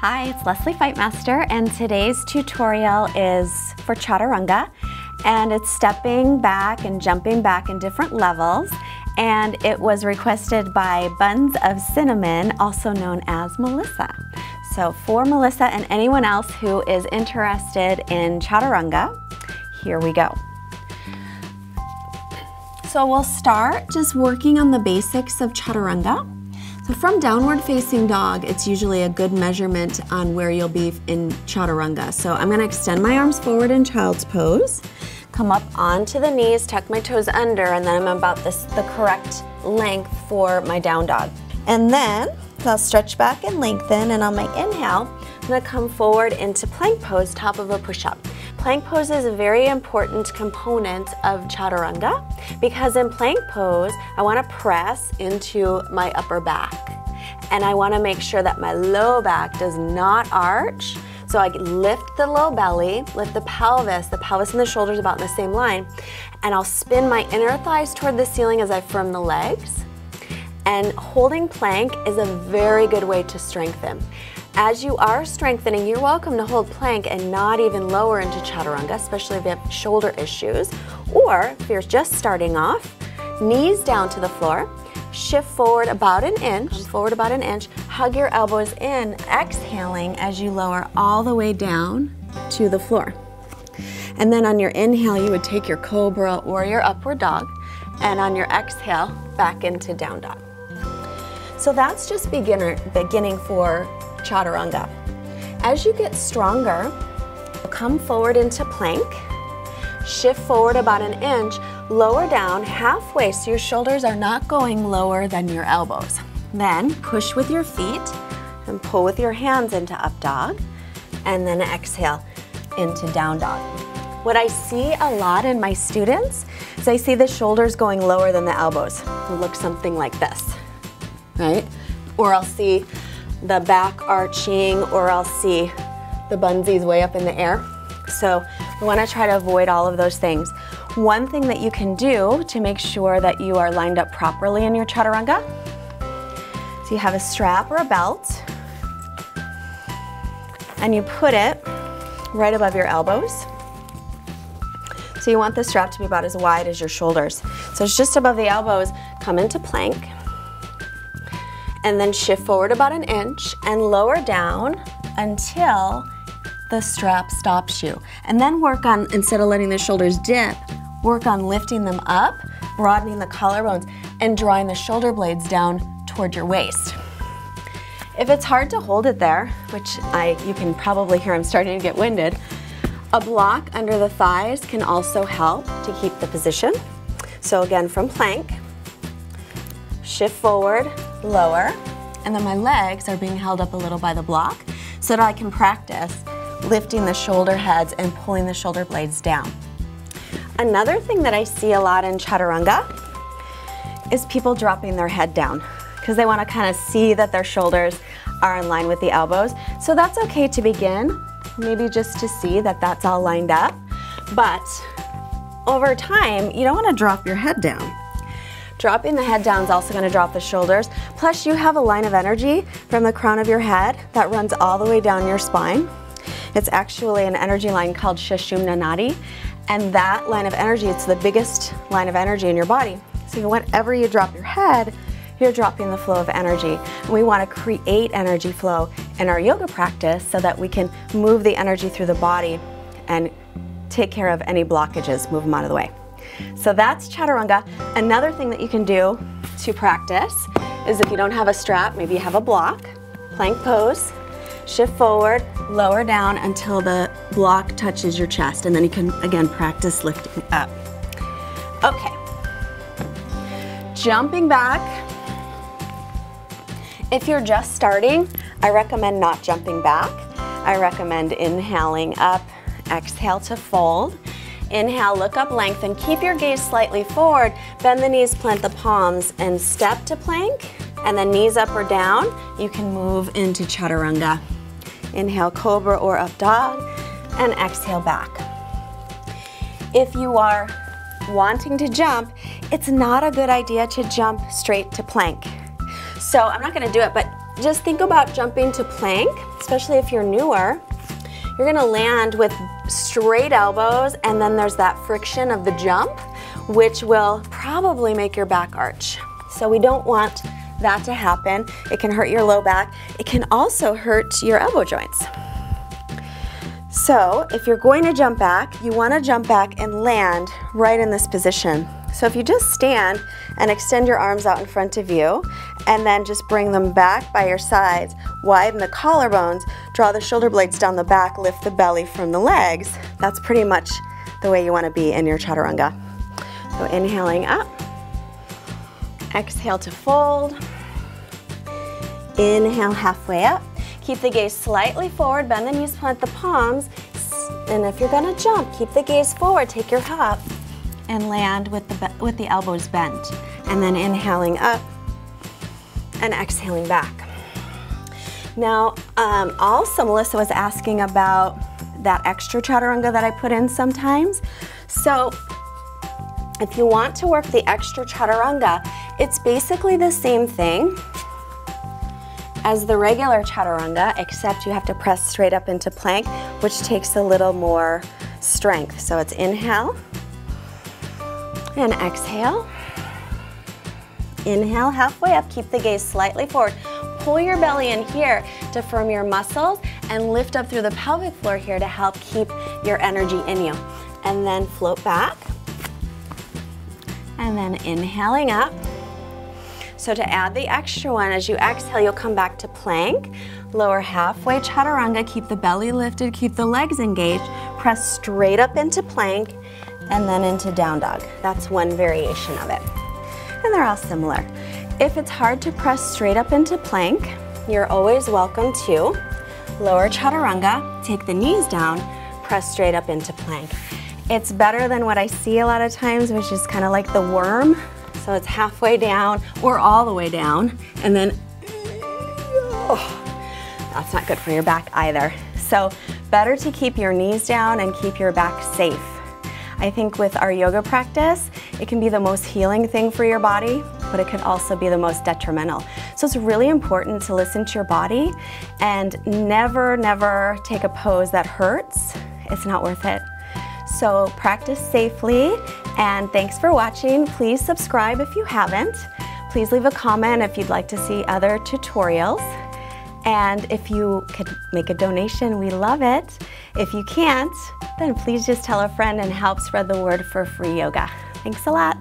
Hi, it's Lesley Fightmaster, and today's tutorial is for Chaturanga, and it's stepping back and jumping back in different levels, and it was requested by Buns of Cinnamon, also known as Melissa. So for Melissa and anyone else who is interested in Chaturanga, here we go. So we'll start just working on the basics of Chaturanga. So from downward facing dog, it's usually a good measurement on where you'll be in Chaturanga. So I'm gonna extend my arms forward in child's pose, come up onto the knees, tuck my toes under, and then I'm about the correct length for my down dog. And then I'll stretch back and lengthen, and on my inhale, I'm gonna come forward into plank pose, top of a push-up. Plank pose is a very important component of Chaturanga because in plank pose, I want to press into my upper back. And I want to make sure that my low back does not arch. So I lift the low belly, lift the pelvis and the shoulders about in the same line, and I'll spin my inner thighs toward the ceiling as I firm the legs. And holding plank is a very good way to strengthen. As you are strengthening, you're welcome to hold plank and not even lower into Chaturanga, especially if you have shoulder issues. Or if you're just starting off, knees down to the floor, shift forward about an inch, hug your elbows in, exhaling as you lower all the way down to the floor. And then on your inhale, you would take your cobra or your upward dog, and on your exhale, back into down dog. So that's just beginning for Chaturanga. As you get stronger, come forward into plank, shift forward about an inch, lower down halfway so your shoulders are not going lower than your elbows. Then push with your feet and pull with your hands into up dog, and then exhale into down dog. What I see a lot in my students is I see the shoulders going lower than the elbows. It'll look something like this, right? Or I'll see the back arching, or I'll see the bunsies way up in the air. So we want to try to avoid all of those things. One thing that you can do to make sure that you are lined up properly in your Chaturanga, so you have a strap or a belt, and you put it right above your elbows. So you want the strap to be about as wide as your shoulders. So it's just above the elbows, come into plank, and then shift forward about an inch and lower down until the strap stops you. And then work on, instead of letting the shoulders dip, work on lifting them up, broadening the collarbones, and drawing the shoulder blades down toward your waist. If it's hard to hold it there, which you can probably hear I'm starting to get winded, a block under the thighs can also help to keep the position. So again, from plank, shift forward, lower, and then my legs are being held up a little by the block so that I can practice lifting the shoulder heads and pulling the shoulder blades down. Another thing that I see a lot in Chaturanga is people dropping their head down because they want to kind of see that their shoulders are in line with the elbows. So that's okay to begin, maybe just to see that that's all lined up. But over time, you don't want to drop your head down. Dropping the head down is also going to drop the shoulders. Plus you have a line of energy from the crown of your head that runs all the way down your spine. It's actually an energy line called Sushumna Nadi, and that line of energy, it's the biggest line of energy in your body. So whenever you drop your head, you're dropping the flow of energy. And we want to create energy flow in our yoga practice so that we can move the energy through the body and take care of any blockages, move them out of the way. So that's Chaturanga. Another thing that you can do to practice is if you don't have a strap, maybe you have a block, plank pose, shift forward, lower down until the block touches your chest, and then you can, again, practice lifting up. Okay. Jumping back. If you're just starting, I recommend not jumping back. I recommend inhaling up, exhale to fold. Inhale, look up, lengthen, keep your gaze slightly forward, bend the knees, plant the palms, and step to plank, and then knees up or down, you can move into Chaturanga. Inhale, cobra or up dog, and exhale back. If you are wanting to jump, it's not a good idea to jump straight to plank. So I'm not gonna do it, but just think about jumping to plank, especially if you're newer. You're gonna land with straight elbows, and then there's that friction of the jump, which will probably make your back arch. So we don't want that to happen. It can hurt your low back. It can also hurt your elbow joints. So if you're going to jump back, you wanna jump back and land right in this position. So if you just stand and extend your arms out in front of you, and then just bring them back by your sides, widen the collarbones, draw the shoulder blades down the back, lift the belly from the legs, that's pretty much the way you wanna be in your chaturanga. So inhaling up, exhale to fold, inhale halfway up, keep the gaze slightly forward, bend the knees, plant the palms, and if you're gonna jump, keep the gaze forward, take your hop, and land with the elbows bent. And then inhaling up and exhaling back. Now, also Melissa was asking about that extra chaturanga that I put in sometimes. So if you want to work the extra chaturanga, it's basically the same thing as the regular chaturanga, except you have to press straight up into plank, which takes a little more strength. So it's inhale and exhale. Inhale halfway up, keep the gaze slightly forward. Pull your belly in here to firm your muscles and lift up through the pelvic floor here to help keep your energy in you. And then float back. And then inhaling up. So to add the extra one, as you exhale, you'll come back to plank. Lower halfway chaturanga, keep the belly lifted, keep the legs engaged. Press straight up into plank and then into down dog. That's one variation of it. And they're all similar. If it's hard to press straight up into plank, you're always welcome to lower chaturanga, take the knees down, press straight up into plank. It's better than what I see a lot of times, which is kind of like the worm. So it's halfway down or all the way down, and then, that's not good for your back either. So better to keep your knees down and keep your back safe. I think with our yoga practice, it can be the most healing thing for your body, but it can also be the most detrimental. So it's really important to listen to your body and never, never take a pose that hurts. It's not worth it. So practice safely, and thanks for watching. Please subscribe if you haven't. Please leave a comment if you'd like to see other tutorials. And if you could make a donation, we love it. If you can't, then please just tell a friend and help spread the word for free yoga. Thanks a lot.